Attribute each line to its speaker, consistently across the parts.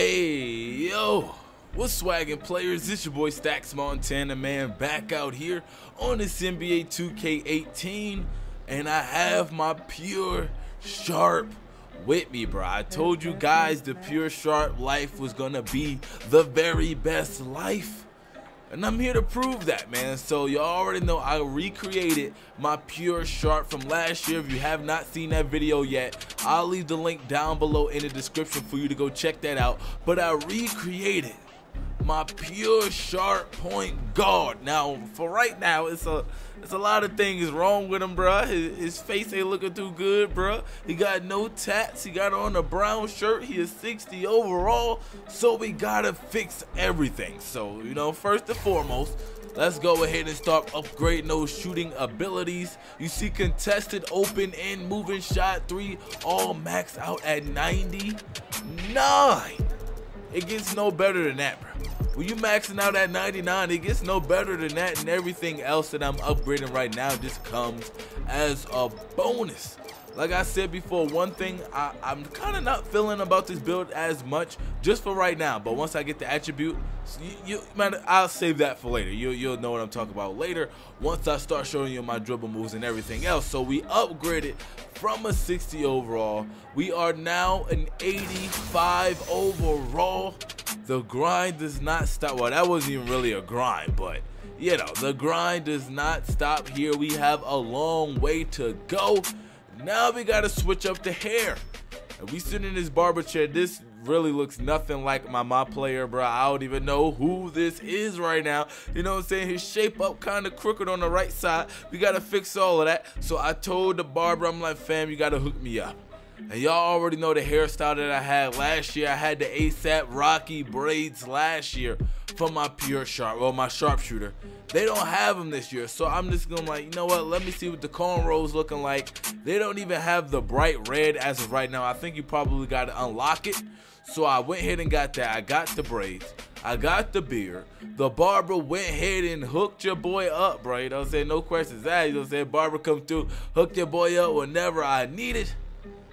Speaker 1: Hey, yo, what's swaggin' players? It's your boy StaxMontana, man, back out here on this NBA 2K18, and I have my Pure Sharp with me, bro. I told you guys the Pure Sharp life was gonna be the very best life, and I'm here to prove that, man. So you already know I recreated my Pure Sharp from last year. If you have not seen that video yet, I'll leave the link down below in the description for you to go check that out. But I recreated my Pure Sharp point guard. Now, for right now, it's a lot of things wrong with him, bruh. His face ain't looking too good, bruh. He got no tats. He got on a brown shirt. He is 60 overall, so we gotta fix everything. So, you know, first and foremost, let's go ahead and start upgrading those shooting abilities. You see contested, open, and moving shot 3 all maxed out at 99. It gets no better than that, bro. When you maxing out at 99, it gets no better than that, and everything else that I'm upgrading right now just comes as a bonus. Like I said before, one thing I'm kind of not feeling about this build as much just for right now, but once I get the attribute, man, I'll save that for later. You'll know what I'm talking about later once I start showing you my dribble moves and everything else. So we upgraded from a 60 overall. We are now an 85 overall. The grind does not stop. Well, that wasn't even really a grind, but you know, the grind does not stop here. We have a long way to go. Now we gotta switch up the hair. And we sit in this barber chair. This really looks nothing like my player, bro. I don't even know who this is right now. You know what I'm saying? His shape up kind of crooked on the right side. We gotta fix all of that. So I told the barber, I'm like, fam, you gotta hook me up. And y'all already know the hairstyle that I had last year. I had the ASAP Rocky braids last year for my Pure Sharp, well, my sharpshooter. They don't have them this year, so I'm just gonna like, you know what, let me see what the cornrows looking like. They don't even have the bright red as of right now. I think you probably gotta unlock it. So I went ahead and got that. I got the braids, I got the beard. The barber went ahead and hooked your boy up, bro. You know what I'm saying? No questions asked. You know what I'm saying? Barber come through, hooked your boy up whenever I need it.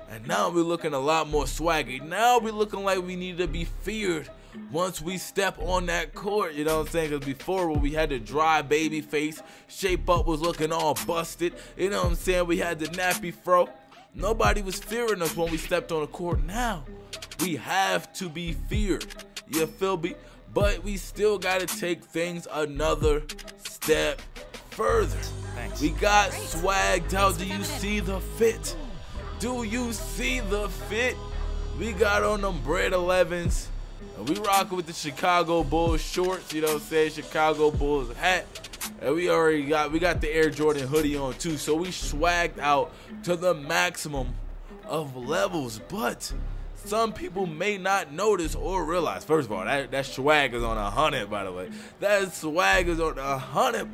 Speaker 1: And now we're looking a lot more swaggy. Now we're looking like we need to be feared once we step on that court. You know what I'm saying? Because before, when we had the dry baby face, shape up was looking all busted. You know what I'm saying? We had the nappy fro. Nobody was fearing us when we stepped on the court. Now we have to be feared. You feel me? But we still got to take things another step further.
Speaker 2: Thanks.
Speaker 1: We got swagged out. Do you see the fit? Do you see the fit? We got on them bread 11s. And we rocking with the Chicago Bulls shorts, you know what I'm saying? Chicago Bulls hat. And we got the Air Jordan hoodie on too. So we swagged out to the maximum of levels. But some people may not notice or realize. First of all, that swag is on 100, by the way. That swag is on 100.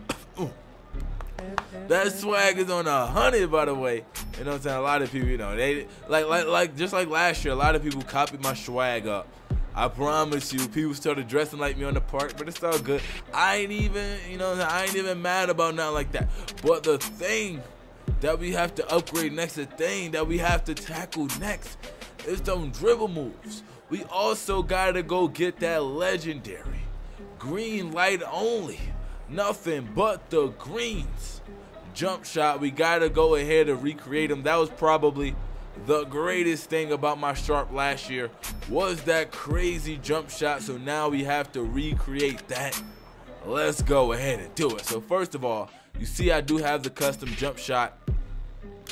Speaker 1: That swag is on 100, by the way. You know what I'm saying? A lot of people, you know, they like just like last year, a lot of people copied my swag up. I promise you, people started dressing like me on the park, but it's all good. I ain't even, you know, I ain't even mad about nothing like that. But the thing that we have to upgrade next, the thing that we have to tackle next is them dribble moves. We also gotta go get that legendary green light only. Nothing but the greens jump shot. We gotta go ahead and recreate them. That was probably the greatest thing about my Sharp last year, was that crazy jump shot. So now we have to recreate that. Let's go ahead and do it. So first of all, you see I do have the custom jump shot.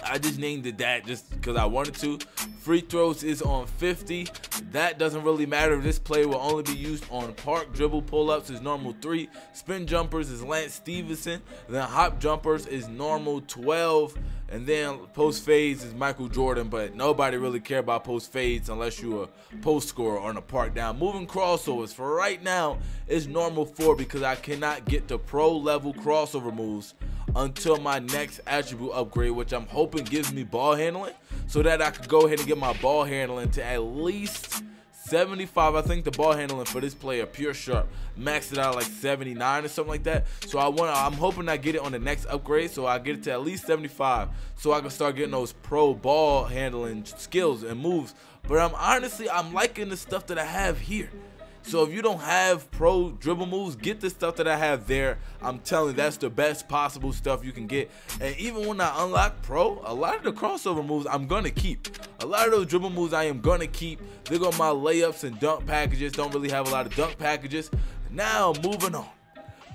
Speaker 1: I just named it that just because I wanted to. Free throws is on 50. That doesn't really matter. This play will only be used on park. Dribble pull-ups is normal 3. Spin jumpers is Lance Stevenson. Then hop jumpers is normal 12. And then post fades is Michael Jordan. But nobody really care about post fades unless you're a post scorer on the park. Now, moving crossovers for right now is normal 4 because I cannot get the pro level crossover moves until my next attribute upgrade, which I'm hoping gives me ball handling, so that I could go ahead and get my ball handling to at least 75. I think the ball handling for this player, pure sharp, maxed it out like 79 or something like that. So I'm hoping I get it on the next upgrade, so I get it to at least 75, so I can start getting those pro ball handling skills and moves. But I'm liking the stuff that I have here. So if you don't have pro dribble moves, get the stuff that I have there. I'm telling you, that's the best possible stuff you can get. And even when I unlock pro, a lot of the crossover moves I'm gonna keep. A lot of those dribble moves I am gonna keep. They're on my layups and dunk packages. Don't really have a lot of dunk packages. Now moving on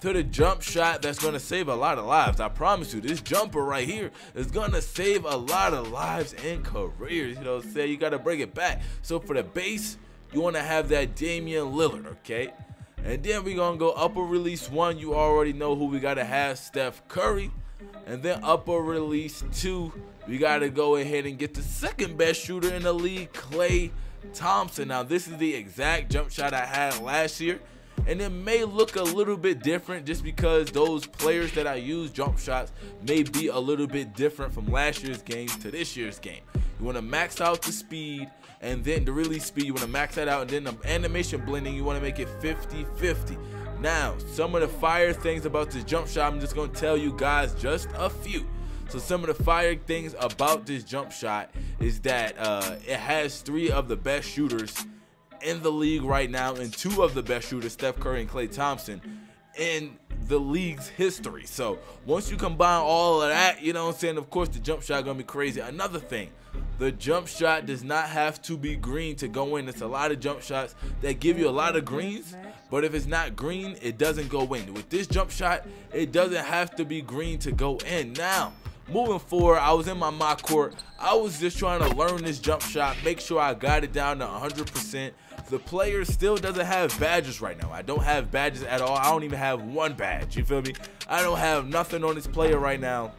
Speaker 1: to the jump shot that's gonna save a lot of lives. I promise you, this jumper right here is gonna save a lot of lives and careers. You know what I'm saying? You gotta bring it back. So for the base, you want to have that Damian Lillard, okay? And then we're going to go upper release 1. You already know who we got to have, Steph Curry. And then upper release 2, we got to go ahead and get the second best shooter in the league, Klay Thompson. Now, this is the exact jump shot I had last year. And it may look a little bit different just because those players that I use jump shots may be a little bit different from last year's game to this year's game. You want to max out the speed, and then the release speed, you want to max that out, and then the animation blending, you want to make it 50-50. Now, some of the fire things about this jump shot, I'm just going to tell you guys just a few. So some of the fire things about this jump shot is that it has 3 of the best shooters in the league right now, and 2 of the best shooters, Steph Curry and Klay Thompson, in the league's history. So once you combine all of that, you know what I'm saying, of course the jump shot gonna be crazy. Another thing, the jump shot does not have to be green to go in. It's a lot of jump shots that give you a lot of greens, but if it's not green, it doesn't go in. With this jump shot, it doesn't have to be green to go in. Now, moving forward, I was in my mock court. I was just trying to learn this jump shot, make sure I got it down to 100%. The player still doesn't have badges right now. I don't have badges at all. I don't even have 1 badge. You feel me? I don't have nothing on this player right now.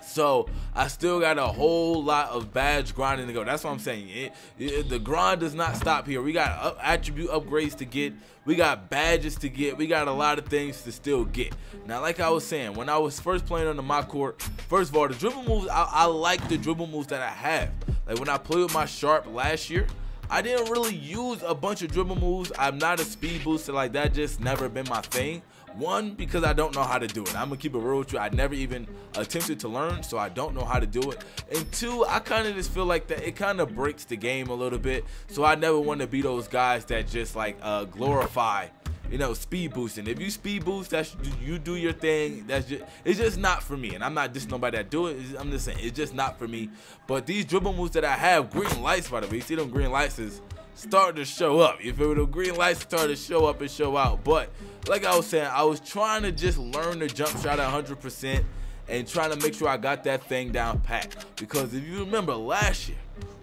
Speaker 1: So I still got a whole lot of badge grinding to go. That's what I'm saying. The grind does not stop here. We got attribute upgrades to get. We got badges to get. We got a lot of things to still get. Now, like I was saying, when I was first playing on my court, first of all, the dribble moves, I like the dribble moves that I have. Like when I played with my Sharp last year, I didn't really use a bunch of dribble moves. I'm not a speed booster, like that just never been my thing. 1, because I don't know how to do it. I'm gonna keep it real with you. I never even attempted to learn, so I don't know how to do it. And 2, I kind of just feel like that it kind of breaks the game a little bit. So I never want to be those guys that just like glorify, you know, speed boosting. If you speed boost, that's you do your thing. It's just not for me. And I'm not dissing nobody that do it. I'm just saying it's just not for me. But these dribble moves that I have, green lights, by the way, you see them green lights is starting to show up. You feel me? The green lights started to show up and show out. But like I was saying, I was trying to just learn the jump shot 100% and trying to make sure I got that thing down pat. Because if you remember last year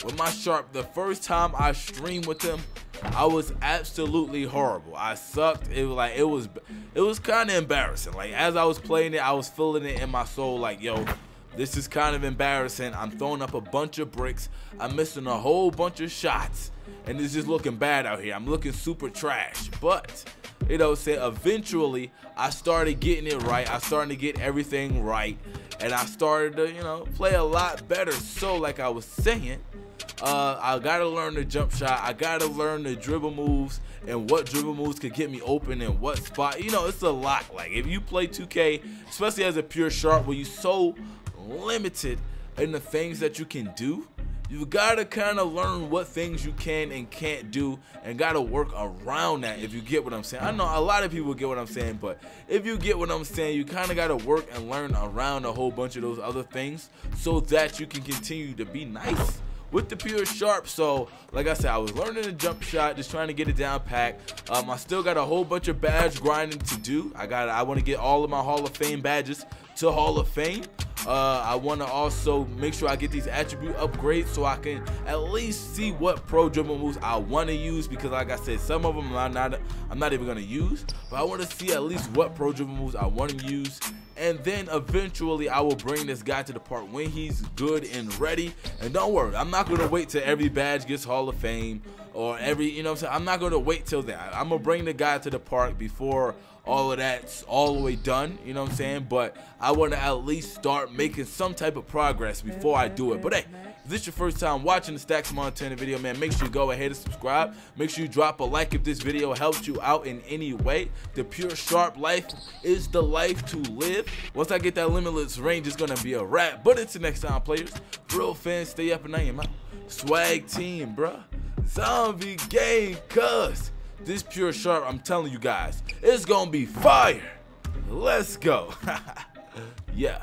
Speaker 1: with my Sharp, the first time I streamed with him, I was absolutely horrible. I sucked. It was kind of embarrassing. Like as I was playing it, I was feeling it in my soul like, yo, this is kind of embarrassing. I'm throwing up a bunch of bricks. I'm missing a whole bunch of shots. And it's just looking bad out here. I'm looking super trash. But, you know, eventually I started getting it right. I started to get everything right. And I started to, you know, play a lot better. So, like I was saying, I got to learn the jump shot. I got to learn the dribble moves and what dribble moves could get me open and what spot. You know, it's a lot. Like, if you play 2K, especially as a pure Sharp, where you're so limited in the things that you can do, you gotta kind of learn what things you can and can't do and gotta work around that, if you get what I'm saying. I know a lot of people get what I'm saying, but if you get what I'm saying, you kind of gotta work and learn around a whole bunch of those other things so that you can continue to be nice with the pure Sharp. So like I said, I was learning the jump shot, just trying to get it down packed. I still got a whole bunch of badge grinding to do. I want to get all of my Hall of Fame badges to Hall of Fame. I want to also make sure I get these attribute upgrades so I can at least see what pro dribble moves I want to use, because like I said, some of them I'm not even going to use, but I want to see at least what pro dribble moves I want to use. And then eventually I will bring this guy to the part when he's good and ready. And don't worry, I'm not going to wait till every badge gets Hall of Fame. or every, you know what I'm saying? I'm not going to wait till then. I'm going to bring the guy to the park before all of that's all the way done, you know what I'm saying? But I want to at least start making some type of progress before I do it. But hey, if this is your first time watching the StaxMontana video, man, make sure you go ahead and subscribe. Make sure you drop a like if this video helped you out in any way. The pure sharp life is the life to live. Once I get that limitless range, it's going to be a wrap. But until next time, players, real fans, stay up and I am out. Swag team, bruh. Zombie game, cuz. This pure sharp, I'm telling you guys, it's gonna be fire. Let's go. Yeah.